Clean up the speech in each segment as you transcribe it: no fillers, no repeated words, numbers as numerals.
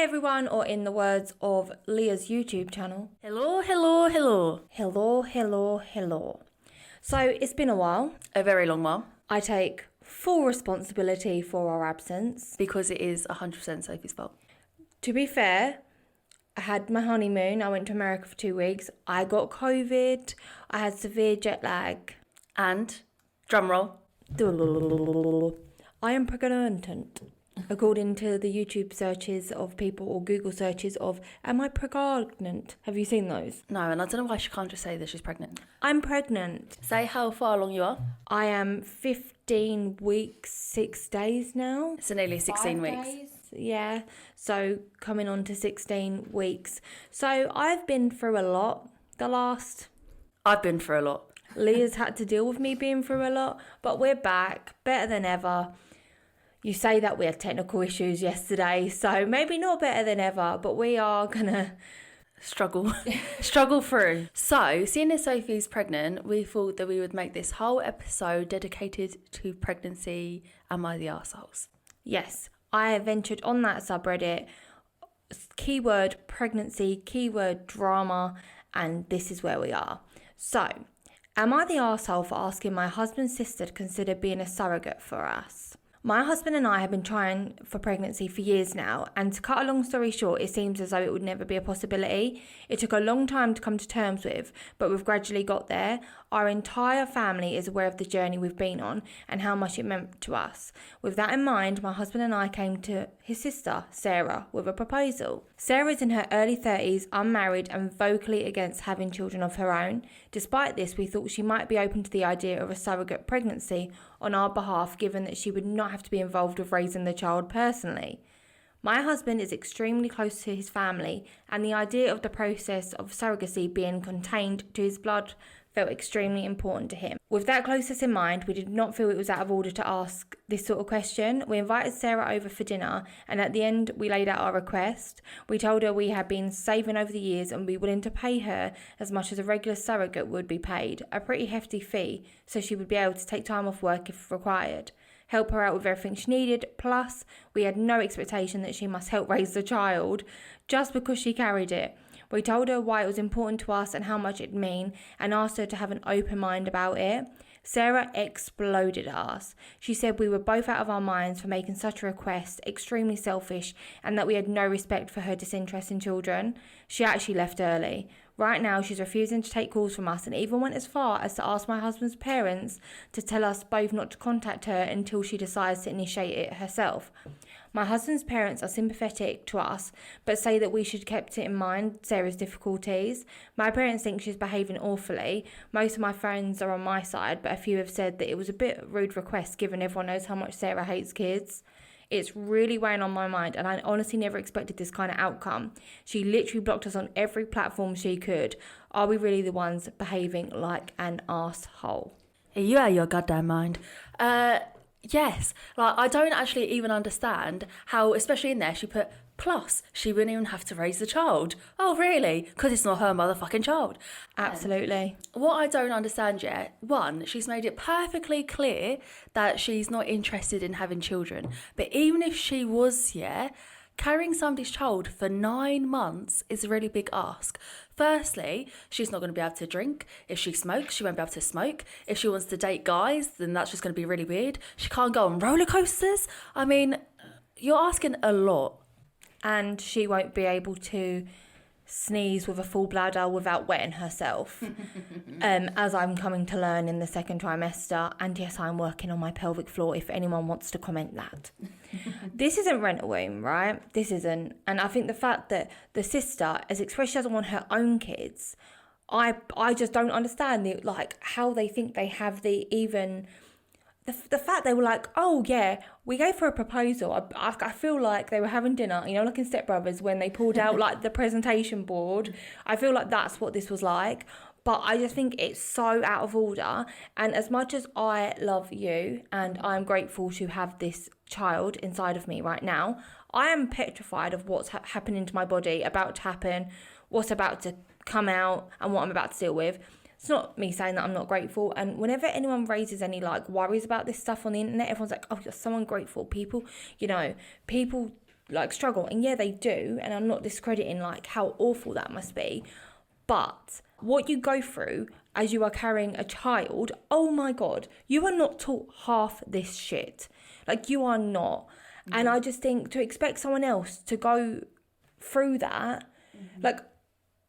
Hey everyone, or in the words of Leah's YouTube channel, Hello, hello, hello. hello, hello, hello. So it's been a while. A very long while. I take full responsibility for our absence. Because it is 100% Sophie's fault. To be fair, I had my honeymoon. I went to America for 2 weeks. I got COVID. I had severe jet lag. And, drumroll, I am pregnant. According to the YouTube searches of people or Google searches of, am I pregnant? Have you seen those? no, and I don't know why she can't just say that she's pregnant. I'm pregnant. Say how far along you are. I am 15 weeks, 6 days now. So nearly 16 5 weeks. days, yeah. So coming on to 16 weeks. So I've been through a lot I've been through a lot. Leah's had to deal with me being through a lot, but we're back, better than ever. You say that we had technical issues yesterday, so maybe not better than ever, but we are gonna Struggle through. So, seeing as Sophie's pregnant, we thought that we would make this whole episode dedicated to pregnancy. Am I the arseholes? Yes, I ventured on that subreddit, keyword pregnancy, keyword drama, and this is where we are. So, am I the arsehole for asking my husband's sister to consider being a surrogate for us? My husband and I have been trying for pregnancy for years now, and to cut a long story short, it seems as though it would never be a possibility. It took a long time to come to terms with, but we've gradually got there. Our entire family is aware of the journey we've been on and how much it meant to us. With that in mind, my husband and I came to his sister, Sarah, with a proposal. Sarah is in her early 30s, unmarried and vocally against having children of her own. Despite this, we thought she might be open to the idea of a surrogate pregnancy on our behalf, given that she would not have to be involved with raising the child personally. My husband is extremely close to his family, and the idea of the process of surrogacy being contained to his blood felt extremely important to him. With that closeness in mind, we did not feel it was out of order to ask this sort of question. We invited Sarah over for dinner, and at the end we laid out our request. We told her we had been saving over the years and we were willing to pay her as much as a regular surrogate would be paid, a pretty hefty fee, so she would be able to take time off work if required, help her out with everything she needed, plus we had no expectation that she must help raise the child just because she carried it. We told her why it was important to us and how much it'd mean, and asked her to have an open mind about it. Sarah exploded at us. She said we were both out of our minds for making such a request, extremely selfish, and that we had no respect for her disinterest in children. She actually left early. Right now, she's refusing to take calls from us and even went as far as to ask my husband's parents to tell us both not to contact her until she decides to initiate it herself. My husband's parents are sympathetic to us, but say that we should keep it in mind Sarah's difficulties. My parents think she's behaving awfully. Most of my friends are on my side, but a few have said that it was a bit rude request given everyone knows how much Sarah hates kids. It's really weighing on my mind, and I honestly never expected this kind of outcome. She literally blocked us on every platform she could. Are we really the ones behaving like an arsehole? You out of your goddamn mind. Yes. Like, I don't actually even understand how, especially in there, she put, plus, she wouldn't even have to raise the child. Oh, really? Because it's not her motherfucking child. Absolutely. What I don't understand yet, one, she's made it perfectly clear that she's not interested in having children. But even if she was, carrying somebody's child for 9 months is a really big ask. Firstly, she's not going to be able to drink. If she smokes, she won't be able to smoke. If she wants to date guys, then that's just going to be really weird. She can't go on roller coasters. I mean, you're asking a lot. And she won't be able to sneeze with a full bladder without wetting herself, as I'm coming to learn in the second trimester. And yes, I'm working on my pelvic floor if anyone wants to comment that. This isn't rent a womb, right? This isn't. And I think the fact that the sister has expressed she doesn't want her own kids, I just don't understand how they think they have the fact they were like, oh yeah, we gave her a proposal. I feel like they were having dinner, like in Step Brothers when they pulled out like the presentation board. I feel like that's what this was like. But I just think it's so out of order. And as much as I love you and I'm grateful to have this child inside of me right now, I am petrified of what's happening to my body, about to happen, what's about to come out and what I'm about to deal with. It's not me saying that I'm not grateful. And whenever anyone raises any worries about this stuff on the internet, everyone's like, oh, you're so ungrateful. People like struggle, and yeah, they do, and I'm not discrediting like how awful that must be, but what you go through as you are carrying a child, oh my god, you are not taught half this shit. Like, you are not. And I just think to expect someone else to go through that, like,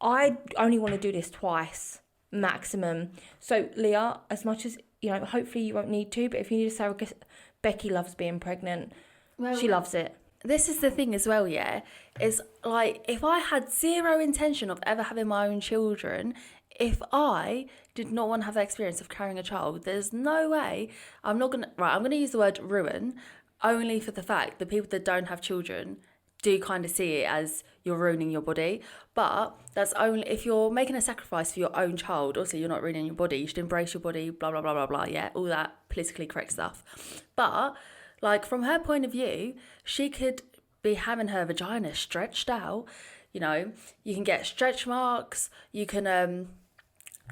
I only want to do this twice maximum. So Leah, as much as, you know, hopefully you won't need to, but if you need a surrogate, Becky loves being pregnant. Well, she loves it. This is the thing as well, yeah, is like, if I had zero intention of ever having my own children, if I did not want to have the experience of carrying a child, there's no way I'm going to use the word ruin, only for the fact that people that don't have children do kind of see it as you're ruining your body. But that's only if you're making a sacrifice for your own child. Also, you're not ruining your body. You should embrace your body, blah, blah, blah, blah, blah. Yeah, all that politically correct stuff. But, like, from her point of view, she could be having her vagina stretched out. You know, you can get stretch marks. You can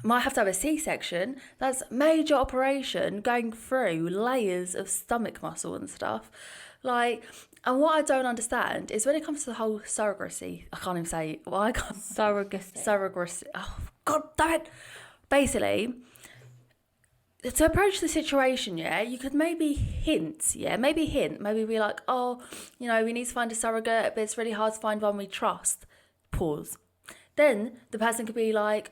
might have to have a C-section. That's major operation, going through layers of stomach muscle and stuff. Like, and what I don't understand is when it comes to the whole surrogacy, I can't even say it. Well, I can't. Surrogacy. Oh, God damn it. Basically, to approach the situation, yeah, you could maybe hint, maybe be like, oh, you know, we need to find a surrogate, but it's really hard to find one we trust. Pause. Then the person could be like,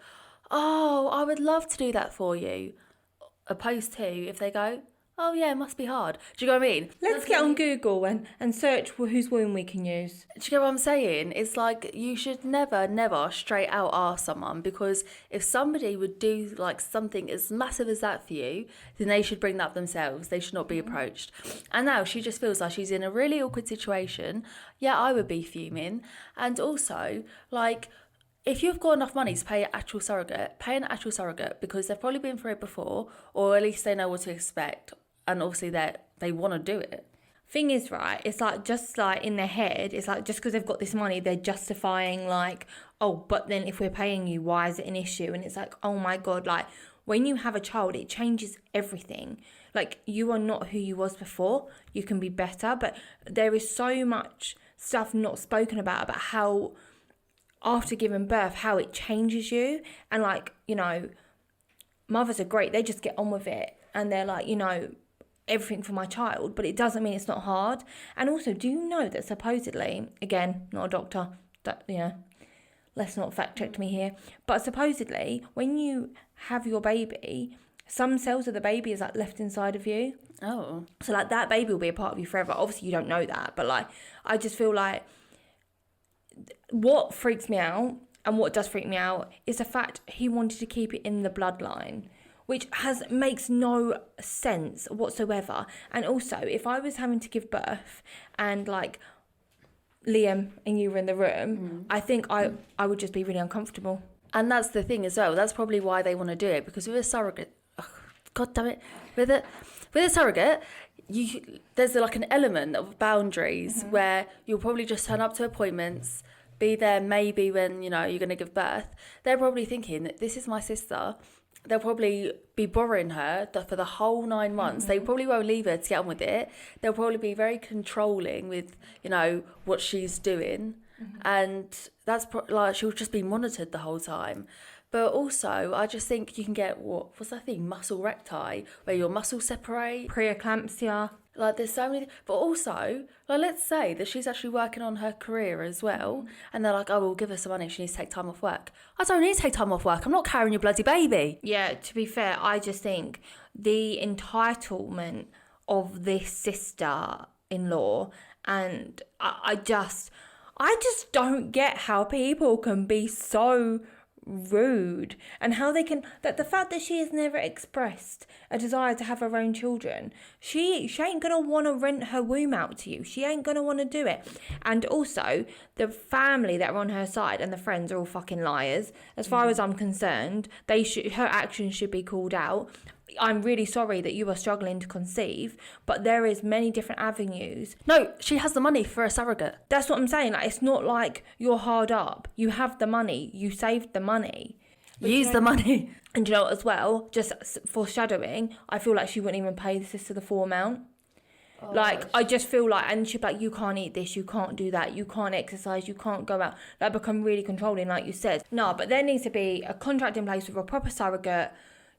oh, I would love to do that for you. Opposed to if they go, oh yeah, it must be hard. Do you know what I mean? Let's get on Google and search whose womb we can use. Do you know what I'm saying? It's like, you should never straight out ask someone, because if somebody would do like something as massive as that for you, then they should bring that up themselves. They should not be approached. And now she just feels like she's in a really awkward situation. Yeah, I would be fuming. And also, like, if you've got enough money to pay an actual surrogate, because they've probably been through it before, or at least they know what to expect, and obviously they want to do it. Thing is, right, it's like, just like in their head, it's like just because they've got this money, they're justifying like, oh, but then if we're paying you, why is it an issue? And it's like, oh my God, like when you have a child, it changes everything. Like, you are not who you was before. You can be better, but there is so much stuff not spoken about how after giving birth, how it changes you. And like, you know, mothers are great. They just get on with it. And they're like, you know, everything for my child, but it doesn't mean it's not hard. And also, do you know that supposedly, again, not a doctor, that, you know, let's not fact check me here, but supposedly when you have your baby, some cells of the baby is like left inside of you. Oh. So like that baby will be a part of you forever. Obviously you don't know that, but like, I just feel like what freaks me out, and what does freak me out, is the fact he wanted to keep it in the bloodline, which makes no sense whatsoever. And also, if I was having to give birth and like Liam and you were in the room, I think I would just be really uncomfortable. And that's the thing as well. That's probably why they want to do it, because with a surrogate, God damn it, with a surrogate, there's like an element of boundaries where you'll probably just turn up to appointments, be there maybe when, you know, you're going to give birth. They're probably thinking that this is my sister. They'll probably be borrowing her for the whole 9 months. They probably won't leave her to get on with it. They'll probably be very controlling with, you know, what she's doing. And that's like, she'll just be monitored the whole time. But also, I just think you can get, what's that thing? Muscle recti, where your muscles separate. Preeclampsia. Like, there's so many. But also, like, let's say that she's actually working on her career as well. And they're like, oh, we'll give her some money if she needs to take time off work. I don't need to take time off work. I'm not carrying your bloody baby. Yeah, to be fair, I just think the entitlement of this sister-in-law, and I just don't get how people can be so rude, and how they can, that the fact that she has never expressed a desire to have her own children, she ain't gonna want to rent her womb out to you. She ain't gonna want to do it. And also, the family that are on her side and the friends are all fucking liars. As far as I'm concerned, her actions should be called out. I'm really sorry that you are struggling to conceive, but there is many different avenues. No, she has the money for a surrogate. That's what I'm saying. Like, it's not like you're hard up. You have the money. You saved the money. Use the money. And you know what, as well, just foreshadowing, I feel like she wouldn't even pay the sister the full amount. Like, I just feel like, and she'd be like, you can't eat this, you can't do that, you can't exercise, you can't go out. Like, become really controlling, like you said. No, but there needs to be a contract in place with a proper surrogate,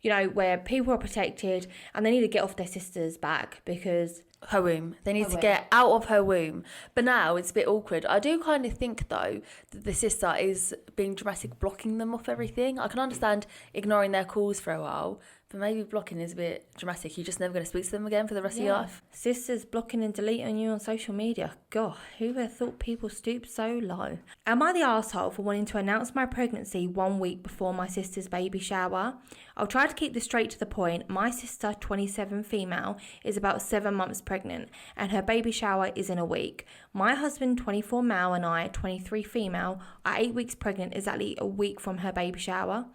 you know, where people are protected, and they need to get off their sister's back because... Her womb. They need to get out of her womb. But now it's a bit awkward. I do kind of think, though, that the sister is being dramatic, blocking them off everything. I can understand ignoring their calls for a while, but maybe blocking is a bit dramatic. You're just never going to speak to them again for the rest of your life. Sisters blocking and deleting you on social media. God, who would have thought people stoop so low? Am I the arsehole for wanting to announce my pregnancy 1 week before my sister's baby shower? I'll try to keep this straight to the point. My sister, 27 female, is about 7 months pregnant, and her baby shower is in a week. My husband, 24 male, and I, 23 female, are 8 weeks pregnant, exactly a week from her baby shower.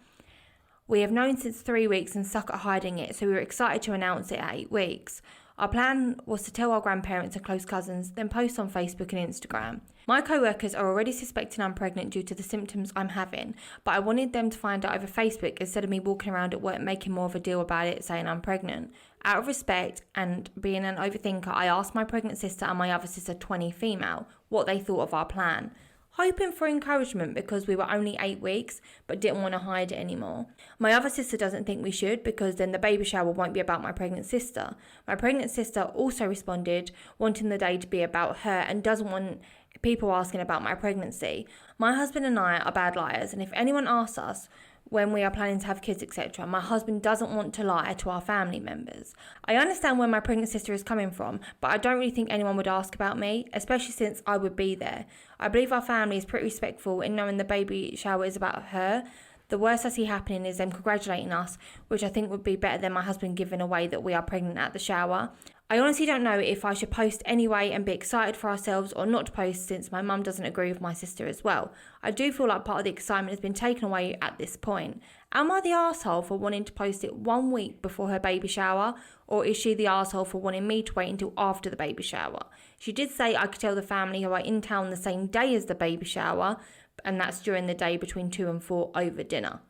We have known since 3 weeks and suck at hiding it, so we were excited to announce it at 8 weeks. Our plan was to tell our grandparents and close cousins, then post on Facebook and Instagram. My co-workers are already suspecting I'm pregnant due to the symptoms I'm having, but I wanted them to find out over Facebook instead of me walking around at work making more of a deal about it, saying I'm pregnant. Out of respect and being an overthinker, I asked my pregnant sister and my other sister, 20 female, what they thought of our plan, hoping for encouragement because we were only 8 weeks but didn't want to hide it anymore. My other sister doesn't think we should because then the baby shower won't be about my pregnant sister. My pregnant sister also responded wanting the day to be about her and doesn't want people asking about my pregnancy. My husband and I are bad liars, and if anyone asks us when we are planning to have kids, etc., my husband doesn't want to lie to our family members. I understand where my pregnant sister is coming from, but I don't really think anyone would ask about me, especially since I would be there. I believe our family is pretty respectful in knowing the baby shower is about her. The worst I see happening is them congratulating us, which I think would be better than my husband giving away that we are pregnant at the shower. I honestly don't know if I should post anyway and be excited for ourselves or not to post since my mum doesn't agree with my sister as well. I do feel like part of the excitement has been taken away at this point. Am I the arsehole for wanting to post it 1 week before her baby shower, or is she the arsehole for wanting me to wait until after the baby shower? She did say I could tell the family who are in town the same day as the baby shower, and that's during the day between 2 and 4 over dinner.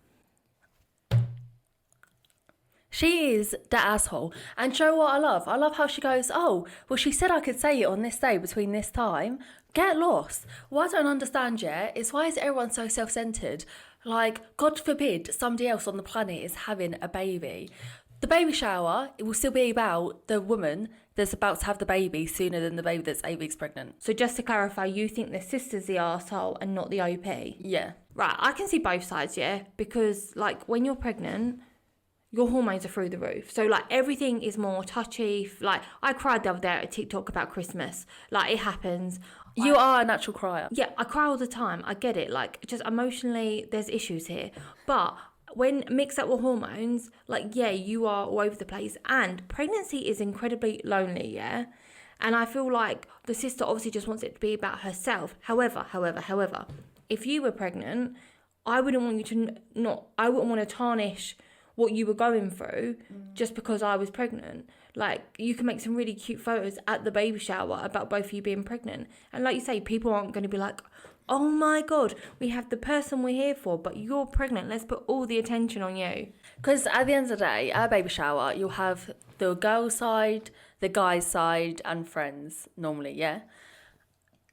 She is the asshole. And show what I love? I love how she goes, oh, well, she said I could say it on this day between this time. Get lost. What I don't understand yet is why is everyone so self-centered? Like, God forbid somebody else on the planet is having a baby. The baby shower, it will still be about the woman that's about to have the baby sooner than the baby that's 8 weeks pregnant. So just to clarify, you think the sister's the arsehole and not the OP? Yeah. Right, I can see both sides, yeah? Because, like, when you're pregnant, your hormones are through the roof. So, like, everything is more touchy. Like, I cried the other day at TikTok about Christmas. Like, it happens. You are a natural crier. Yeah, I cry all the time. I get it. Like, just emotionally, there's issues here. But when mixed up with hormones, like, yeah, you are all over the place. And pregnancy is incredibly lonely, yeah? And I feel like the sister obviously just wants it to be about herself. However, if you were pregnant, I wouldn't want you to I wouldn't want to tarnish what you were going through just because I was pregnant. Like, you can make some really cute photos at the baby shower about both of you being pregnant. And like you say, people aren't going to be like, oh my God, we have the person we're here for, but you're pregnant. Let's put all the attention on you. Because at the end of the day, at a baby shower, you'll have the girl side, the guy side, and friends, normally, yeah?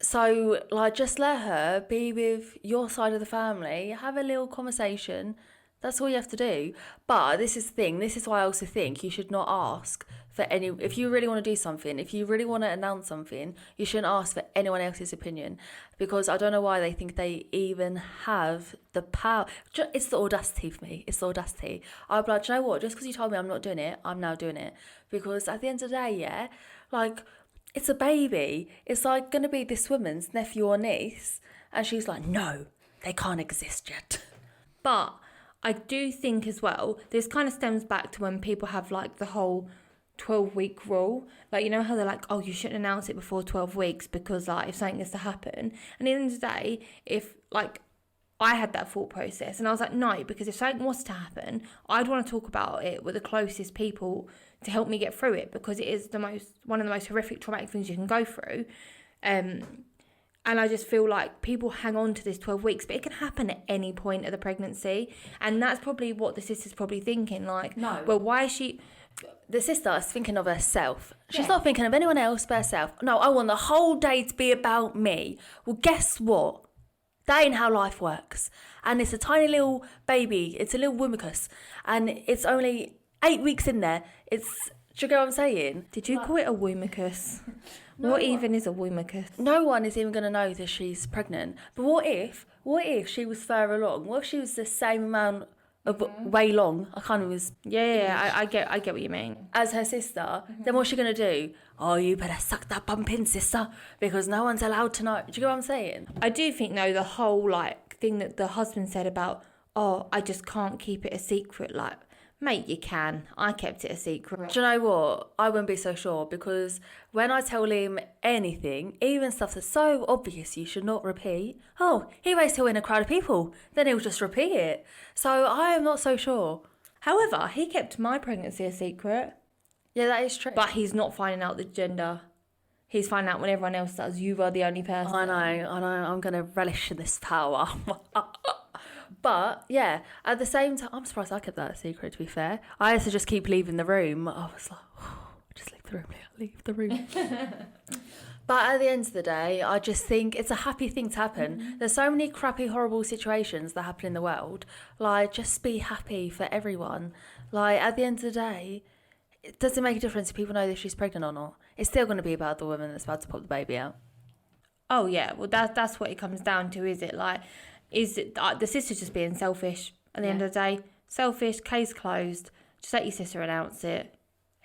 So, like, just let her be with your side of the family, have a little conversation. That's all you have to do. But this is the thing. This is why I also think you should not ask for any... If you really want to do something, if you really want to announce something, you shouldn't ask for anyone else's opinion. Because I don't know why they think they even have the power. It's the audacity for me. It's the audacity. I'd be like, do you know what? Just because you told me I'm not doing it, I'm now doing it. Because at the end of the day, yeah, like, it's a baby. It's like going to be this woman's nephew or niece. And she's like, no, they can't exist yet. But I do think as well, this kind of stems back to when people have like the whole 12-week rule. Like, you know how they're like, oh, you shouldn't announce it before 12 weeks because like if something is to happen. And at the end of the day, if like I had that thought process and I was like, no, because if something was to happen, I'd want to talk about it with the closest people to help me get through it, because it is one of the most horrific traumatic things you can go through. And I just feel like people hang on to this 12 weeks, but it can happen at any point of the pregnancy. And that's probably what the sister's probably thinking. Like, no. Well, why is she... the sister is thinking of herself. She's not thinking of anyone else but herself. No, I want the whole day to be about me. Well, guess what? That ain't how life works. And it's a tiny little baby. It's a little woomicus. And it's only 8 weeks in there. Do you get what I'm saying? Did you call it a woomicus? What even is a woomicus? No one is even going to know that she's pregnant. But what if she was further along? What if she was the same amount of way long? I can't even... I get what you mean. As her sister, then what's she going to do? Oh, you better suck that bump in, sister, because no one's allowed to know. Do you get what I'm saying? I do think, though, the whole, thing that the husband said about, oh, I just can't keep it a secret, mate, you can. I kept it a secret. Do you know what? I wouldn't be so sure, because when I tell him anything, even stuff that's so obvious you should not repeat, he waits till in a crowd of people, then he'll just repeat it. So I am not so sure. However, he kept my pregnancy a secret. Yeah, that is true. But he's not finding out the gender. He's finding out when everyone else does. You are the only person. I know. I'm going to relish in this power. But, yeah, at the same time, I'm surprised I kept that a secret, to be fair. I had to just keep leaving the room. I was like, just leave the room, leave the room. But at the end of the day, I just think it's a happy thing to happen. Mm-hmm. There's so many crappy, horrible situations that happen in the world. Just be happy for everyone. At the end of the day, it doesn't make a difference if people know if she's pregnant or not. It's still going to be about the woman that's about to pop the baby out. Oh, yeah. Well, that's what it comes down to, is it? Is it the sister's just being selfish at the end of the day? Selfish, case closed. Just let your sister announce it.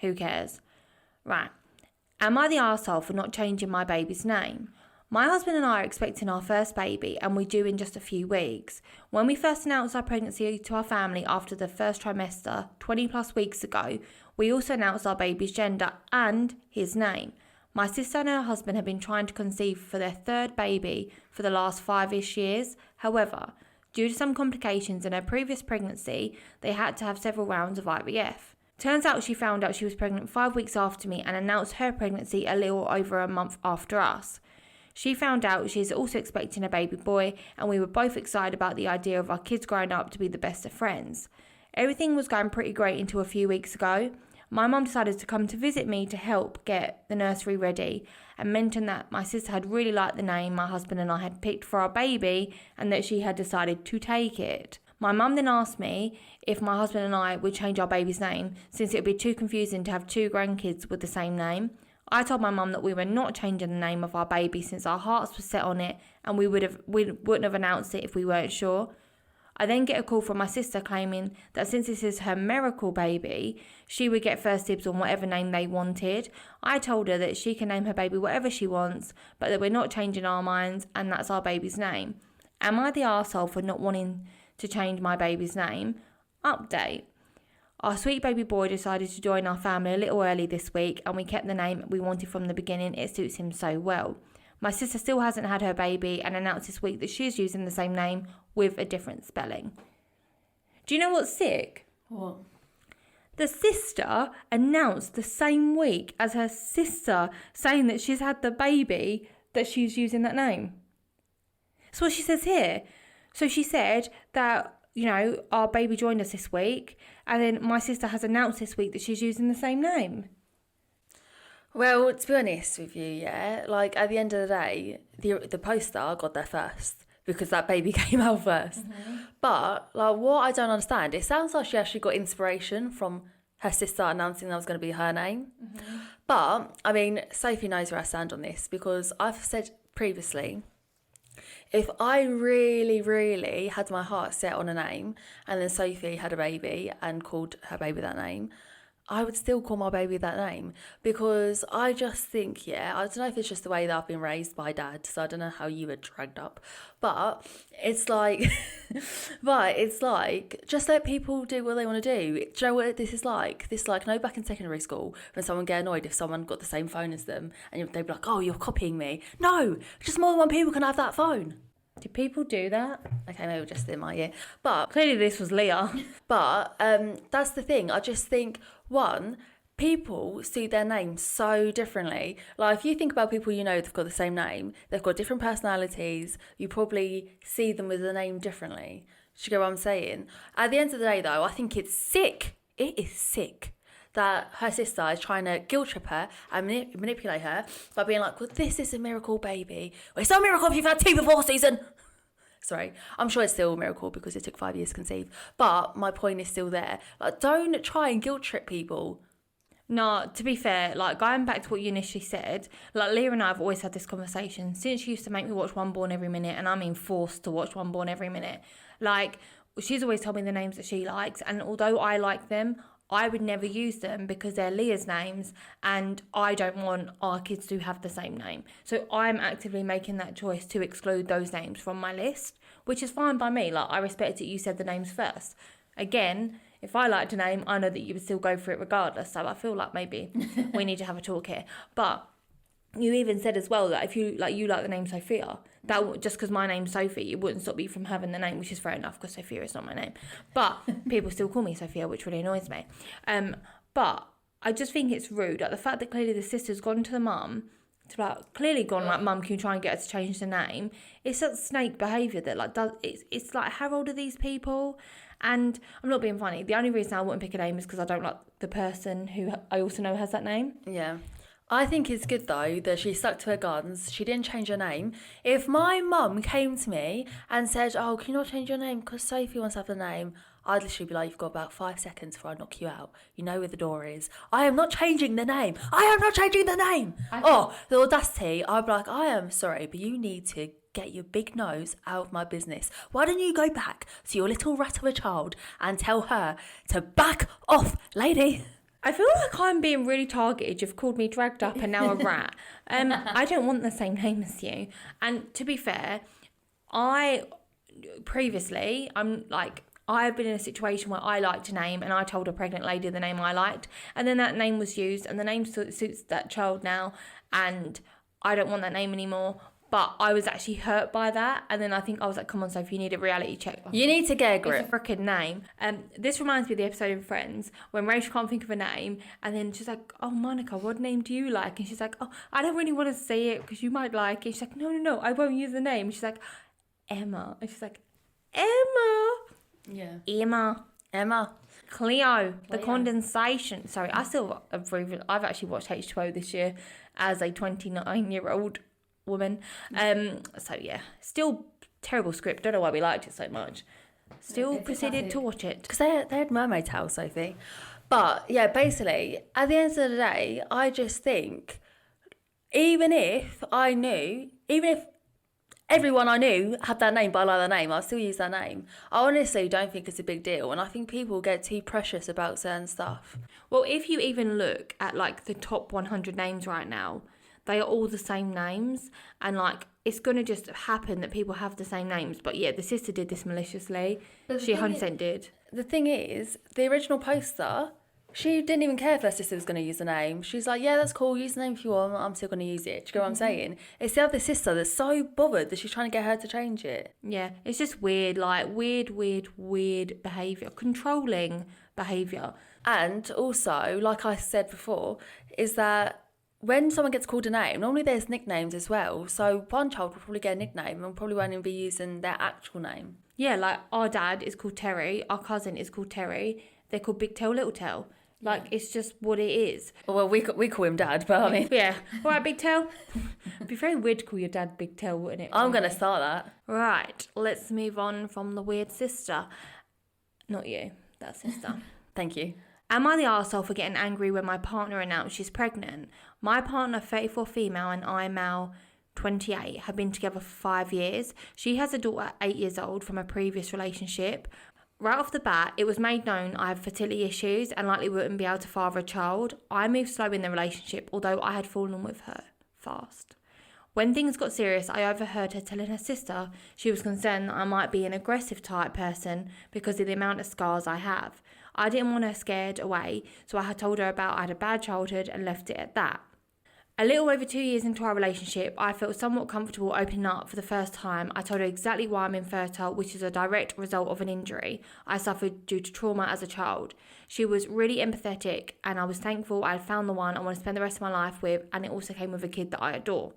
Who cares? Right. Am I the arsehole for not changing my baby's name? My husband and I are expecting our first baby, and we're due in just a few weeks. When we first announced our pregnancy to our family after the first trimester, 20 plus weeks ago, we also announced our baby's gender and his name. My sister and her husband have been trying to conceive for their third baby for the last 5-ish years. However, due to some complications in her previous pregnancy, they had to have several rounds of IVF. Turns out she found out she was pregnant 5 weeks after me and announced her pregnancy a little over a month after us. She found out she is also expecting a baby boy, and we were both excited about the idea of our kids growing up to be the best of friends. Everything was going pretty great until a few weeks ago. My mum decided to come to visit me to help get the nursery ready, and mentioned that my sister had really liked the name my husband and I had picked for our baby, and that she had decided to take it. My mum then asked me if my husband and I would change our baby's name, since it would be too confusing to have 2 grandkids with the same name. I told my mum that we were not changing the name of our baby since our hearts were set on it, and we wouldn't have announced it if we weren't sure. I then get a call from my sister claiming that since this is her miracle baby, she would get first dibs on whatever name they wanted. I told her that she can name her baby whatever she wants, but that we're not changing our minds, and that's our baby's name. Am I the arsehole for not wanting to change my baby's name? Update. Our sweet baby boy decided to join our family a little early this week, and we kept the name we wanted from the beginning. It suits him so well. My sister still hasn't had her baby and announced this week that she's using the same name with a different spelling. Do you know what's sick? What? The sister announced the same week as her sister saying that she's had the baby that she's using that name. That's what she says here. So she said that, our baby joined us this week, and then my sister has announced this week that she's using the same name. Well, to be honest with you, at the end of the day, the poster got there first because that baby came out first. Mm-hmm. But, what I don't understand, it sounds like she actually got inspiration from her sister announcing that was going to be her name. Mm-hmm. But, Sophie knows where I stand on this, because I've said previously, if I really, really had my heart set on a name, and then Sophie had a baby and called her baby that name, I would still call my baby that name, because I just think, I don't know if it's just the way that I've been raised by Dad, so I don't know how you were dragged up, but it's just let people do what they want to do. Do you know what this is like? Back in secondary school, when someone get annoyed if someone got the same phone as them, and they'd be like, oh, you're copying me. No, just more than one people can have that phone. Do people do that? Okay, maybe just in my year. But clearly this was Leah. But that's the thing. I just think, one, people see their names so differently. If you think about people they've got the same name, they've got different personalities, you probably see them with the name differently. Do you get what I'm saying? At the end of the day, though, I think it's sick. It is sick that her sister is trying to guilt trip her and manipulate her by being like, well, this is a miracle baby. Well, it's not a miracle if you've had 2 before, Susan. Sorry, I'm sure it's still a miracle because it took 5 years to conceive. But my point is still there. Like, don't try and guilt trip people. No, to be fair, like going back to what you initially said, like Leah and I have always had this conversation since she used to make me watch One Born every minute, and I mean forced to watch One Born every minute. Like, she's always told me the names that she likes, and although I like them, I would never use them because they're Leah's names, and I don't want our kids to have the same name. So I'm actively making that choice to exclude those names from my list, which is fine by me. Like, I respect that you said the names first. Again, if I liked a name, I know that you would still go for it regardless. So I feel like maybe we need to have a talk here. But you even said as well that if you like the name Sophia, that just because my name's Sophie, it wouldn't stop me from having the name, which is fair enough because Sophia is not my name. But people still call me Sophia, which really annoys me. But I just think it's rude. Like the fact that clearly the sister's gone to the mum, mum, can you try and get her to change the name? It's that snake behaviour that like does. It's like, how old are these people? And I'm not being funny. The only reason I wouldn't pick a name is because I don't like the person who I also know has that name. Yeah. I think it's good, though, that she stuck to her guns. She didn't change her name. If my mum came to me and said, oh, can you not change your name because Sophie wants to have the name, I'd literally be like, you've got about 5 seconds before I knock you out. You know where the door is. I am not changing the name. I am not changing the name. The audacity. I'd be like, I am sorry, but you need to get your big nose out of my business. Why don't you go back to your little rat of a child and tell her to back off, lady? I feel like I'm being really targeted. You've called me dragged up and now a rat. I don't want the same name as you. And to be fair, I've been in a situation where I liked a name and I told a pregnant lady the name I liked, and then that name was used and the name suits that child now, and I don't want that name anymore. But I was actually hurt by that, and then I think I was like, come on, Sophie, you need a reality check. You need to get a grip. It's a freaking name. This reminds me of the episode in Friends when Rachel can't think of a name, and then she's like, oh, Monica, what name do you like? And she's like, oh, I don't really want to say it because you might like it. She's like, no, I won't use the name. And she's like, Emma. And she's like, Emma. Yeah. Emma. Cleo. The condensation. Sorry, I've actually watched H2O this year as a 29-year-old woman. So yeah, still terrible script. Don't know why we liked it so much. Still proceeded to watch it because they had mermaid tails, Sophie. But yeah, basically at the end of the day, I just think even if everyone I knew had that name, but I like that name, I'll still use that name. I honestly don't think it's a big deal, and I think people get too precious about certain stuff. Well, if you even look at like the top 100 names right now, they are all the same names, and like it's gonna just happen that people have the same names. But yeah, the sister did this maliciously. She 100% did. The thing is, the original poster, she didn't even care if her sister was going to use the name. She's like, yeah, that's cool, use the name if you want, I'm still going to use it. Do you know what I'm saying? It's the other sister that's so bothered that she's trying to get her to change it. Yeah, it's just weird, like weird behaviour, controlling behaviour. And also, like I said before, is that when someone gets called a name, normally there's nicknames as well. So one child will probably get a nickname and probably won't even be using their actual name. Yeah, like our dad is called Terry, our cousin is called Terry. They're called Big Tail, Little Tail. Like, it's just what it is. Well, we call him Dad, but I mean... Yeah. All right, Big Tail. It'd be very weird to call your dad Big Tail, wouldn't it? I'm going to start that. Right, let's move on from the weird sister. Not you, that sister. Thank you. Am I the arsehole for getting angry when my partner announced she's pregnant? My partner, 34 female, and I, male, 28, have been together for 5 years. She has a daughter 8 years old from a previous relationship. Right off the bat, it was made known I have fertility issues and likely wouldn't be able to father a child. I moved slow in the relationship, although I had fallen with her fast. When things got serious, I overheard her telling her sister she was concerned that I might be an aggressive type person because of the amount of scars I have. I didn't want her scared away, so I had told her about I had a bad childhood and left it at that. A little over 2 years into our relationship, I felt somewhat comfortable opening up for the first time. I told her exactly why I'm infertile, which is a direct result of an injury I suffered due to trauma as a child. She was really empathetic, and I was thankful I had found the one I want to spend the rest of my life with, and it also came with a kid that I adore.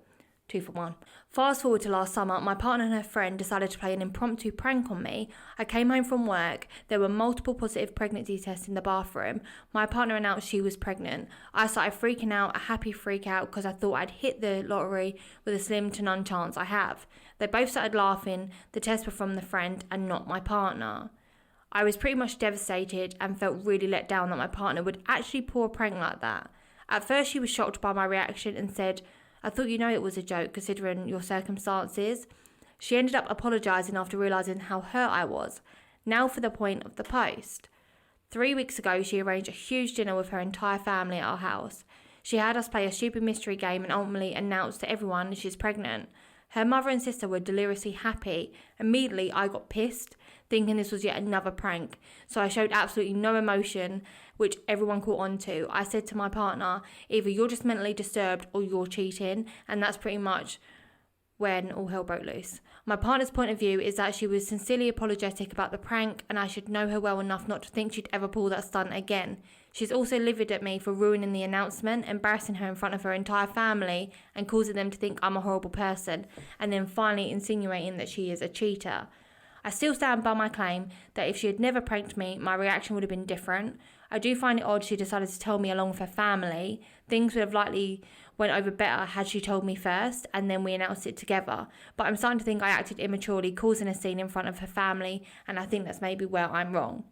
2 for 1. Fast forward to last summer, my partner and her friend decided to play an impromptu prank on me. I came home from work. There were multiple positive pregnancy tests in the bathroom. My partner announced she was pregnant. I started freaking out, a happy freak out, because I thought I'd hit the lottery with a slim to none chance I have. They both started laughing. The tests were from the friend and not my partner. I was pretty much devastated and felt really let down that my partner would actually pull a prank like that. At first, she was shocked by my reaction and said, "I thought you know it was a joke considering your circumstances." She ended up apologising after realising how hurt I was. Now for the point of the post. 3 weeks ago, she arranged a huge dinner with her entire family at our house. She had us play a stupid mystery game and ultimately announced to everyone she's pregnant. Her mother and sister were deliriously happy. Immediately, I got pissed, thinking this was yet another prank. So I showed absolutely no emotion, which everyone caught on to. I said to my partner, either you're just mentally disturbed or you're cheating. And that's pretty much when all hell broke loose. My partner's point of view is that she was sincerely apologetic about the prank and I should know her well enough not to think she'd ever pull that stunt again. She's also livid at me for ruining the announcement, embarrassing her in front of her entire family and causing them to think I'm a horrible person, and then finally insinuating that she is a cheater. I still stand by my claim that if she had never pranked me, my reaction would have been different. I do find it odd she decided to tell me along with her family. Things would have likely went over better had she told me first and then we announced it together. But I'm starting to think I acted immaturely, causing a scene in front of her family, and I think that's maybe where I'm wrong.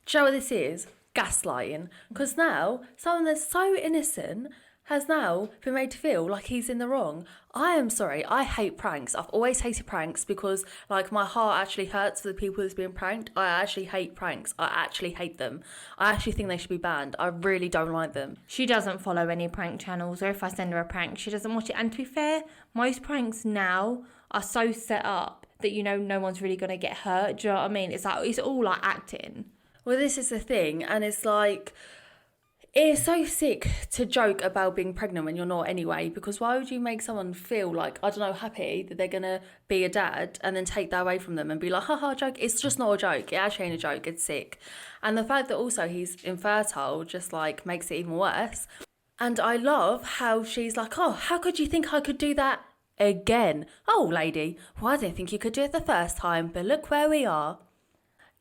Do you know what this is? Gaslighting. Because now, someone that's so innocent has now been made to feel like he's in the wrong. I am sorry, I hate pranks. I've always hated pranks because, like, my heart actually hurts for the people that's being pranked. I actually hate pranks. I actually hate them. I actually think they should be banned. I really don't like them. She doesn't follow any prank channels, or if I send her a prank, she doesn't watch it. And to be fair, most pranks now are so set up that, you know, no one's really going to get hurt. Do you know what I mean? It's like, it's all like acting. Well, this is the thing, and it's like, it's so sick to joke about being pregnant when you're not anyway, because why would you make someone feel like, I don't know, happy that they're going to be a dad and then take that away from them and be like, haha, joke. It's just not a joke. It actually ain't a joke. It's sick. And the fact that also he's infertile just like makes it even worse. And I love how she's like, oh, how could you think I could do that again? Oh, lady, well, I didn't think you could do it the first time, but look where we are.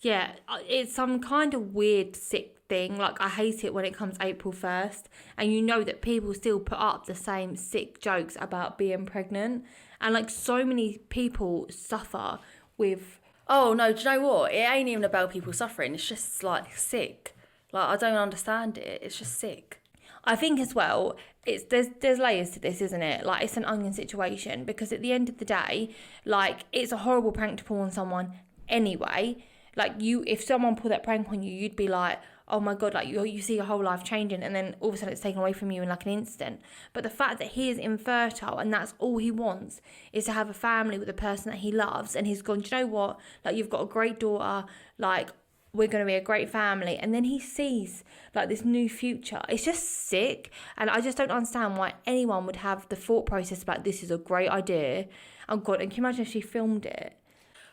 Yeah, it's some kind of weird, sick thing. Like, I hate it when it comes April 1st and you know that people still put up the same sick jokes about being pregnant. And, like, so many people suffer with... Oh, no, do you know what? It ain't even about people suffering. It's just, like, sick. Like, I don't understand it. It's just sick. I think as well, there's layers to this, isn't it? Like, it's an onion situation because at the end of the day, like, it's a horrible prank to pull on someone anyway. Like, if someone pulled that prank on you, you'd be like, oh my God, like you see your whole life changing and then all of a sudden it's taken away from you in like an instant. But the fact that he is infertile and that's all he wants is to have a family with the person that he loves, and he's gone, do you know what? Like, you've got a great daughter, like, we're going to be a great family. And then he sees like this new future. It's just sick. And I just don't understand why anyone would have the thought process about this is a great idea. Oh God, and can you imagine if she filmed it?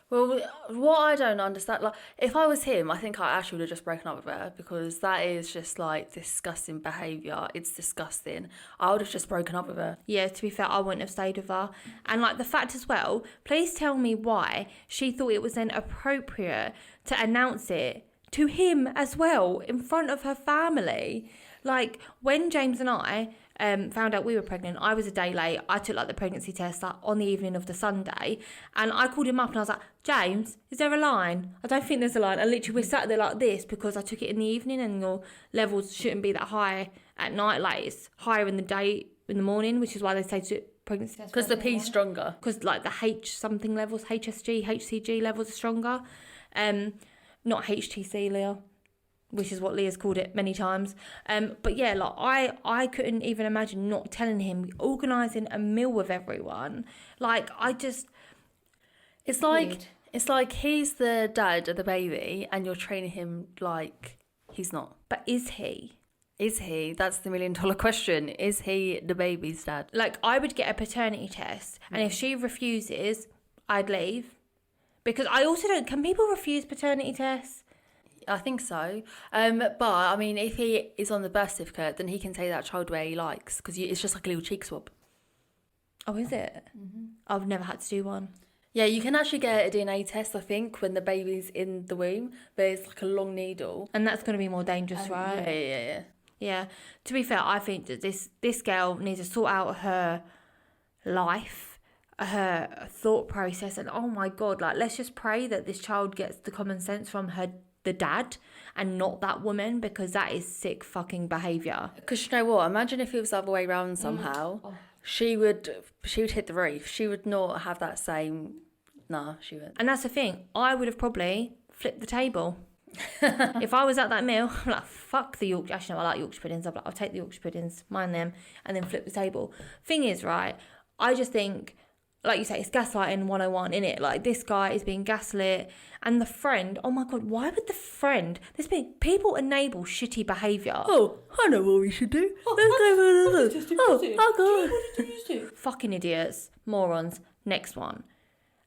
Well, what I don't understand, like, if I was him, I think I actually would have just broken up with her because that is just, like, disgusting behaviour. It's disgusting. I would have just broken up with her. Yeah, to be fair, I wouldn't have stayed with her. And, like, the fact as well, please tell me why she thought it was then appropriate to announce it to him as well in front of her family. Like, when James and I found out we were pregnant, I was a day late. I took like the pregnancy test like, on the evening of the Sunday, and I called him up and I was like, James, is there a line? I don't think there's a line. And literally we're sat there like this because I took it in the evening and your levels shouldn't be that high at night. Like, it's higher in the day, in the morning, which is why they say to pregnancy test. Because the P's stronger. Because like the H something levels, HSG, HCG levels are stronger. Not HTC, Leah, which is what Leah's called it many times. But yeah, like I couldn't even imagine not telling him, organising a meal with everyone. Like, it's like he's the dad of the baby and you're training him like he's not. But is he? Is he? That's the $1 million question. Is he the baby's dad? Like, I would get a paternity test, and if she refuses, I'd leave. Because I also don't... Can people refuse paternity tests? I think so. But, I mean, if he is on the birth certificate, then he can take that child where he likes, because it's just like a little cheek swab. Oh, is it? Mm-hmm. I've never had to do one. Yeah, you can actually get a DNA test, I think, when the baby's in the womb, but it's like a long needle. And that's going to be more dangerous, right? Yeah. Yeah. To be fair, I think that this girl needs to sort out her life, her thought process, and oh my God, like, let's just pray that this child gets the common sense from the dad and not that woman, because that is sick fucking behaviour. Because you know what? Imagine if it was the other way around somehow. She would hit the roof. She would not have that same... Nah, she wouldn't. And that's the thing. I would have probably flipped the table. If I was at that meal, I'm like, fuck the Yorkshire. Actually, no, I like Yorkshire puddings. I'm like, I'll take the Yorkshire puddings, mind them, and then flip the table. Thing is, right, I just think, like you say, it's gaslighting 101, innit? Like, this guy is being gaslit, and the friend, oh my God, why would the friend... People enable shitty behaviour. Oh, I know what we should do. Let's go. Fucking idiots. Morons. Next one.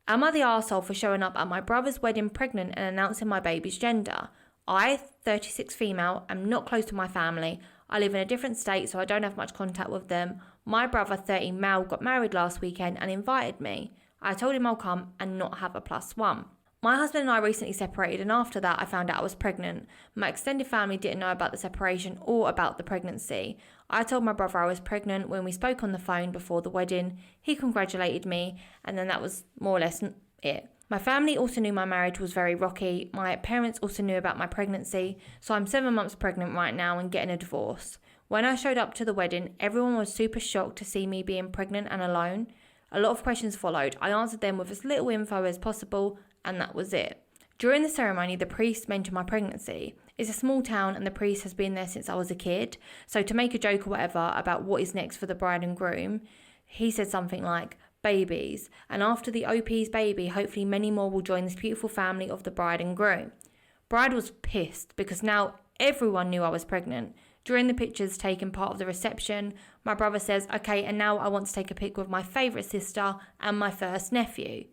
Am I the arsehole for showing up at my brother's wedding pregnant and announcing my baby's gender? I, 36 female, am not close to my family. I live in a different state, so I don't have much contact with them. My brother, 30 male, got married last weekend and invited me. I told him I'll come and not have a +1. My husband and I recently separated, and after that I found out I was pregnant. My extended family didn't know about the separation or about the pregnancy. I told my brother I was pregnant when we spoke on the phone before the wedding. He congratulated me, and then that was more or less it. My family also knew my marriage was very rocky. My parents also knew about my pregnancy, so I'm 7 months pregnant right now and getting a divorce. When I showed up to the wedding, everyone was super shocked to see me being pregnant and alone. A lot of questions followed. I answered them with as little info as possible, and that was it. During the ceremony, the priest mentioned my pregnancy. It's a small town and the priest has been there since I was a kid, so to make a joke or whatever about what is next for the bride and groom, he said something like, babies, and after the OP's baby, hopefully many more will join this beautiful family of the bride and groom. Bride was pissed because now everyone knew I was pregnant. During the pictures taken part of the reception, my brother says, okay, and now I want to take a pic with my favourite sister and my first nephew.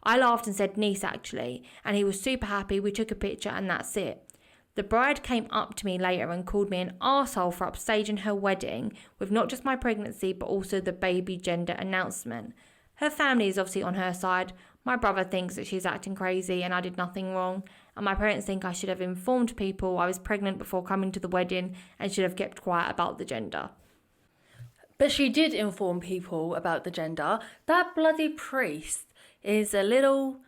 I laughed and said niece actually, and he was super happy. We took a picture and that's it. The bride came up to me later and called me an arsehole for upstaging her wedding with not just my pregnancy but also the baby gender announcement. Her family is obviously on her side. My brother thinks that she's acting crazy and I did nothing wrong, and my parents think I should have informed people I was pregnant before coming to the wedding and should have kept quiet about the gender. But she did inform people about the gender. That bloody priest is a little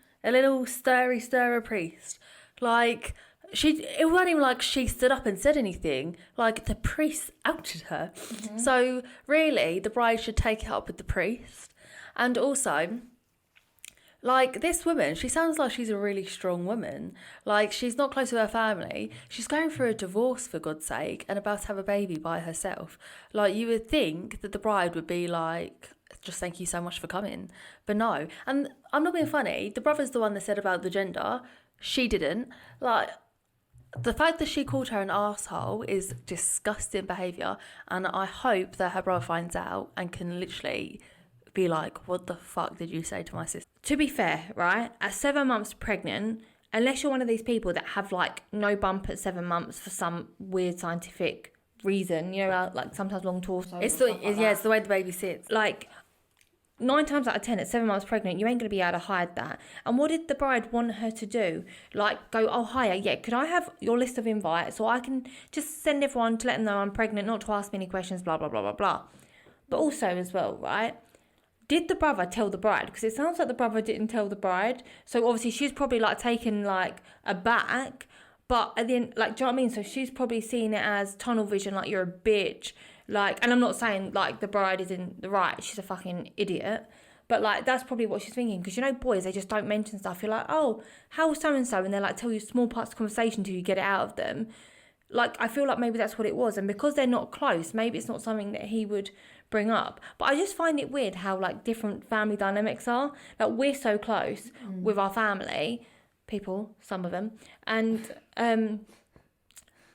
stirrer priest. Like, it wasn't even like she stood up and said anything. Like, the priest outed her. Mm-hmm. So really, the bride should take it up with the priest. And also, like, this woman, she sounds like she's a really strong woman. Like, she's not close to her family. She's going through a divorce, for God's sake, and about to have a baby by herself. Like, you would think that the bride would be like, just thank you so much for coming. But no. And I'm not being funny. The brother's the one that said about the gender. She didn't. Like, the fact that she called her an arsehole is disgusting behaviour. And I hope that her brother finds out and can literally be like, what the fuck did you say to my sister? To be fair, right, at 7 months pregnant, unless you're one of these people that have like no bump at 7 months for some weird scientific reason, you know, like sometimes long torso. It's the way the baby sits. Like, 9 times out of 10 at 7 months pregnant, you ain't going to be able to hide that. And what did the bride want her to do? Like, go, oh, hiya, yeah, could I have your list of invites so I can just send everyone to let them know I'm pregnant, not to ask me any questions, blah, blah, blah, blah, blah. But also as well, right, did the brother tell the bride? Because it sounds like the brother didn't tell the bride. So obviously she's probably like taken like aback. But at the end, like, do you know what I mean? So she's probably seeing it as tunnel vision, like you're a bitch. Like, and I'm not saying like the bride is in the right. She's a fucking idiot. But like, that's probably what she's thinking. Because you know, boys, they just don't mention stuff. You're like, oh, how's so-and-so? And they like tell you small parts of the conversation till you get it out of them. Like, I feel like maybe that's what it was. And because they're not close, maybe it's not something that he would bring up. But I just find it weird how like different family dynamics are. Like, we're so close with our family, people, some of them, and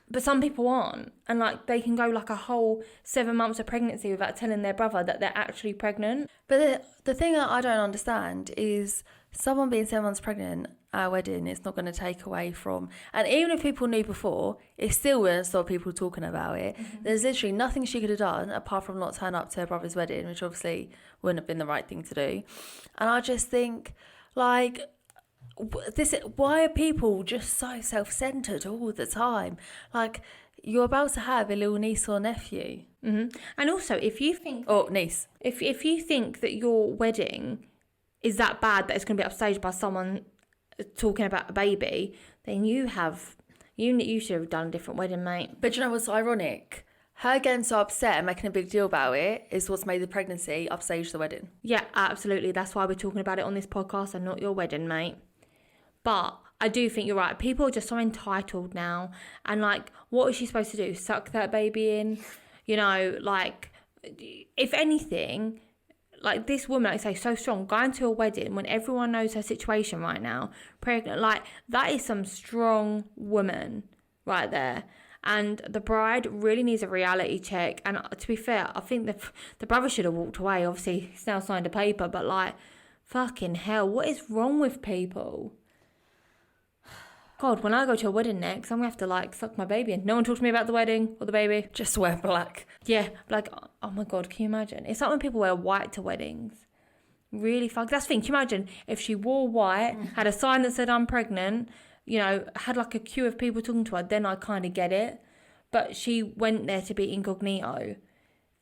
but some people aren't. And like, they can go like a whole 7 months of pregnancy without telling their brother that they're actually pregnant. But the thing that I don't understand is someone being 7 months pregnant at a wedding is not going to take away from, and even if people knew before, it still wouldn't stop people talking about it. There's literally nothing she could have done apart from not turn up to her brother's wedding, which obviously wouldn't have been the right thing to do. And I just think, like, why are people just so self-centered all the time? Like, you're about to have a little niece or nephew. And also, if you think... Oh, niece. If you think that your wedding is that bad that it's going to be upstaged by someone talking about a baby, then you should have done a different wedding, mate. But you know what's ironic? Her getting so upset and making a big deal about it is what's made the pregnancy upstage the wedding. Yeah, absolutely. That's why we're talking about it on this podcast and not your wedding, mate. But I do think you're right. People are just so entitled now. And, like, what is she supposed to do? Suck that baby in? You know, like, if anything, like, this woman, like I say, so strong, going to a wedding when everyone knows her situation right now, pregnant, like, that is some strong woman right there. And the bride really needs a reality check. And to be fair, I think the brother should have walked away. Obviously, he's now signed a paper, but, like, fucking hell, what is wrong with people? God, when I go to a wedding next, I'm going to have to, like, suck my baby in. No one talks to me about the wedding or the baby. Just wear black. Yeah, like, oh my God, can you imagine? It's like when people wear white to weddings. Really fuck. That's the thing. Can you imagine if she wore white, had a sign that said I'm pregnant, you know, had like a queue of people talking to her, then I kind of get it. But she went there to be incognito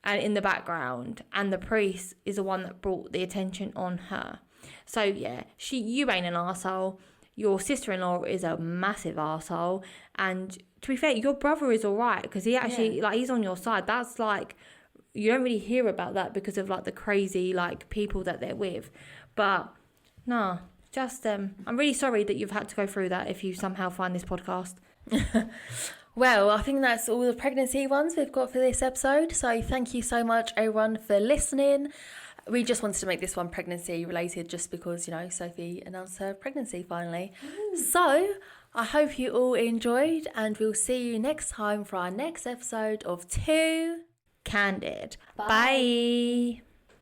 and in the background, and the priest is the one that brought the attention on her. So yeah, you ain't an arsehole. Your sister-in-law is a massive arsehole. And to be fair, your brother is all right because he actually, like, he's on your side. That's, like, you don't really hear about that because of, like, the crazy, like, people that they're with. But, no, just, I'm really sorry that you've had to go through that if you somehow find this podcast. Well, I think that's all the pregnancy ones we've got for this episode. So thank you so much, everyone, for listening. We just wanted to make this one pregnancy related just because, you know, Sophie announced her pregnancy finally. Ooh. So I hope you all enjoyed, and we'll see you next time for our next episode of 2 Candid. Bye. Bye.